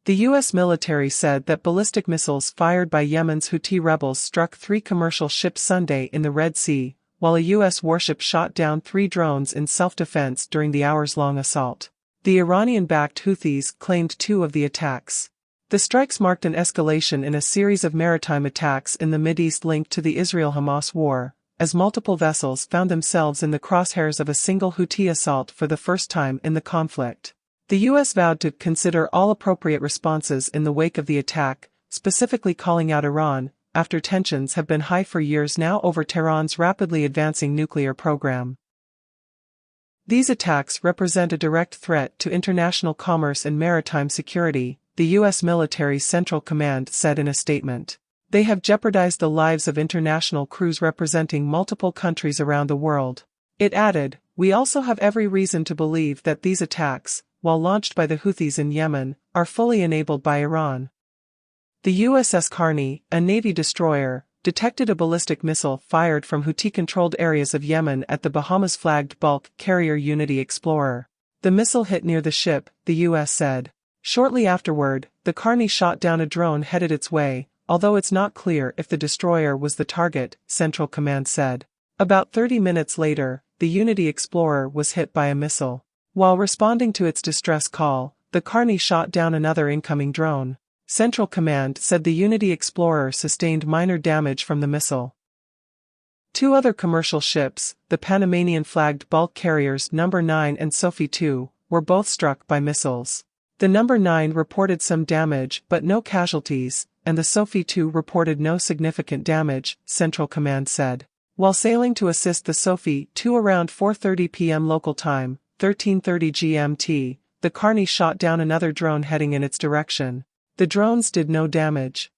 The U.S. military said that ballistic missiles fired by Yemen's Houthi rebels struck 3 commercial ships Sunday in the Red Sea, while a U.S. warship shot down 3 drones in self-defense during the hours-long assault. The Iranian-backed Houthis claimed 2 of the attacks. The strikes marked an escalation in a series of maritime attacks in the Mideast linked to the Israel-Hamas war, as multiple vessels found themselves in the crosshairs of a single Houthi assault for the first time in the conflict. The U.S. vowed to consider all appropriate responses in the wake of the attack, specifically calling out Iran, after tensions have been high for years now over Tehran's rapidly advancing nuclear program. These attacks represent a direct threat to international commerce and maritime security, the U.S. military's Central Command said in a statement. They have jeopardized the lives of international crews representing multiple countries around the world. It added, "We also have every reason to believe that these attacks, while launched by the Houthis in Yemen, are fully enabled by Iran." The USS Carney, a Navy destroyer, detected a ballistic missile fired from Houthi-controlled areas of Yemen at the Bahamas-flagged bulk carrier Unity Explorer. The missile hit near the ship, the U.S. said. Shortly afterward, the Carney shot down a drone headed its way, although it's not clear if the destroyer was the target, Central Command said. About 30 minutes later, the Unity Explorer was hit by a missile. While responding to its distress call, the Carney shot down another incoming drone. Central Command said the Unity Explorer sustained minor damage from the missile. 2 other commercial ships, the Panamanian-flagged bulk carriers No. 9 and Sophie II, were both struck by missiles. The No. 9 reported some damage but no casualties, and the Sophie II reported no significant damage, Central Command said. While sailing to assist the Sophie II around 4:30 p.m. local time, 13:30 GMT, the Carney shot down another drone heading in its direction. The drones did no damage.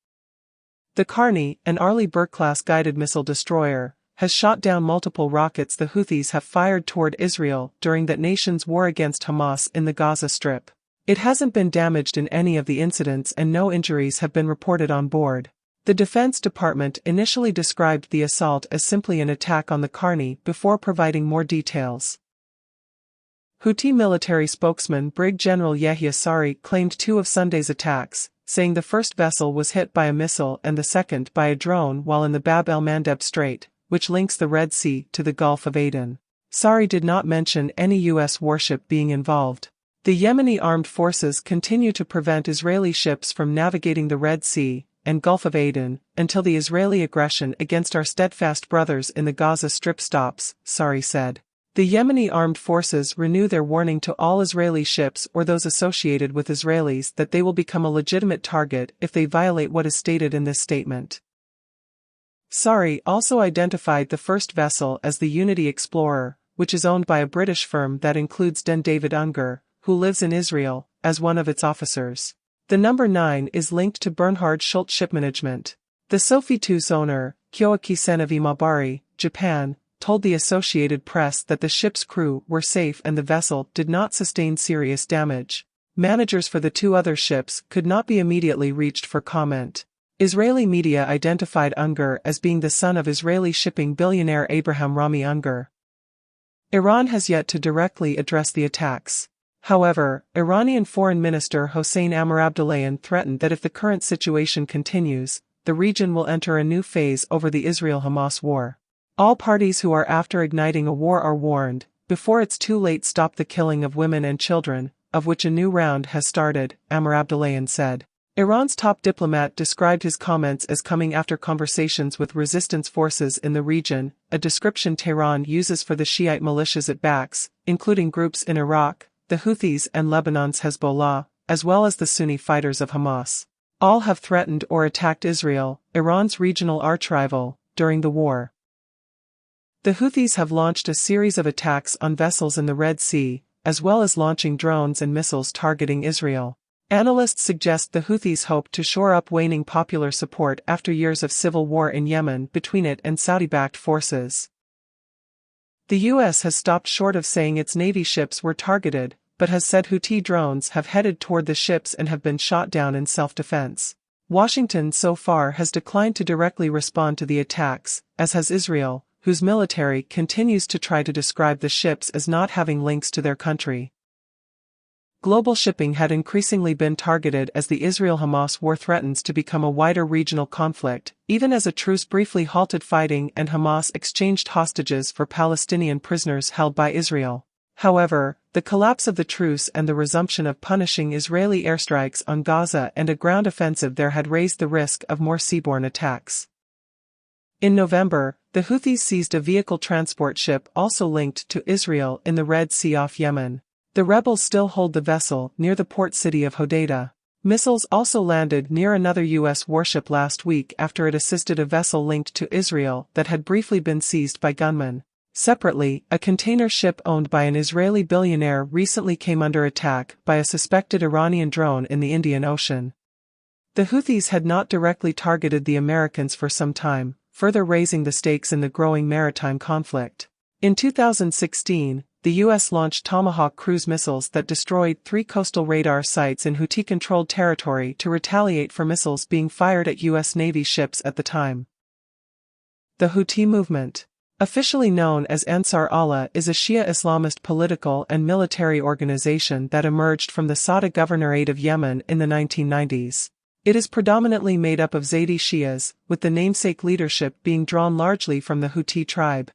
The Carney, an Arleigh Burke-class guided missile destroyer, has shot down multiple rockets the Houthis have fired toward Israel during that nation's war against Hamas in the Gaza Strip. It hasn't been damaged in any of the incidents and no injuries have been reported on board. The Defense Department initially described the assault as simply an attack on the Carney before providing more details. Houthi military spokesman Brig General Yahya Saree claimed 2 of Sunday's attacks, saying the first vessel was hit by a missile and the second by a drone while in the Bab el-Mandeb Strait, which links the Red Sea to the Gulf of Aden. Saree did not mention any U.S. warship being involved. The Yemeni armed forces continue to prevent Israeli ships from navigating the Red Sea and Gulf of Aden until the Israeli aggression against our steadfast brothers in the Gaza Strip stops, Saree said. The Yemeni armed forces renew their warning to all Israeli ships or those associated with Israelis that they will become a legitimate target if they violate what is stated in this statement. Saree also identified the first vessel as the Unity Explorer, which is owned by a British firm that includes Den David Unger, who lives in Israel, as one of its officers. The No. 9 is linked to Bernhard Schultz Shipmanagement. The Sophie II's owner, Kyoaki Senavi Mabari, Japan, told the Associated Press that the ship's crew were safe and the vessel did not sustain serious damage. Managers for the 2 other ships could not be immediately reached for comment. Israeli media identified Unger as being the son of Israeli shipping billionaire Abraham Rami Unger. Iran has yet to directly address the attacks. However, Iranian Foreign Minister Hossein Amirabdollahian threatened that if the current situation continues, the region will enter a new phase over the Israel-Hamas war. All parties who are after igniting a war are warned, before it's too late, stop the killing of women and children, of which a new round has started, Amirabdollahian said. Iran's top diplomat described his comments as coming after conversations with resistance forces in the region, a description Tehran uses for the Shiite militias it backs, including groups in Iraq, the Houthis and Lebanon's Hezbollah, as well as the Sunni fighters of Hamas. All have threatened or attacked Israel, Iran's regional archrival, during the war. The Houthis have launched a series of attacks on vessels in the Red Sea, as well as launching drones and missiles targeting Israel. Analysts suggest the Houthis hope to shore up waning popular support after years of civil war in Yemen between it and Saudi-backed forces. The U.S. has stopped short of saying its Navy ships were targeted, but has said Houthi drones have headed toward the ships and have been shot down in self-defense. Washington so far has declined to directly respond to the attacks, as has Israel, whose military continues to try to describe the ships as not having links to their country. Global shipping had increasingly been targeted as the Israel-Hamas war threatens to become a wider regional conflict, even as a truce briefly halted fighting and Hamas exchanged hostages for Palestinian prisoners held by Israel. However, the collapse of the truce and the resumption of punishing Israeli airstrikes on Gaza and a ground offensive there had raised the risk of more seaborne attacks. In November, the Houthis seized a vehicle transport ship also linked to Israel in the Red Sea off Yemen. The rebels still hold the vessel near the port city of Hodeidah. Missiles also landed near another U.S. warship last week after it assisted a vessel linked to Israel that had briefly been seized by gunmen. Separately, a container ship owned by an Israeli billionaire recently came under attack by a suspected Iranian drone in the Indian Ocean. The Houthis had not directly targeted the Americans for some time, further raising the stakes in the growing maritime conflict. In 2016, the U.S. launched Tomahawk cruise missiles that destroyed 3 coastal radar sites in Houthi-controlled territory to retaliate for missiles being fired at U.S. Navy ships at the time. The Houthi movement, officially known as Ansar Allah, is a Shia Islamist political and military organization that emerged from the Sada Governorate of Yemen in the 1990s. It is predominantly made up of Zaydi Shias, with the namesake leadership being drawn largely from the Houthi tribe.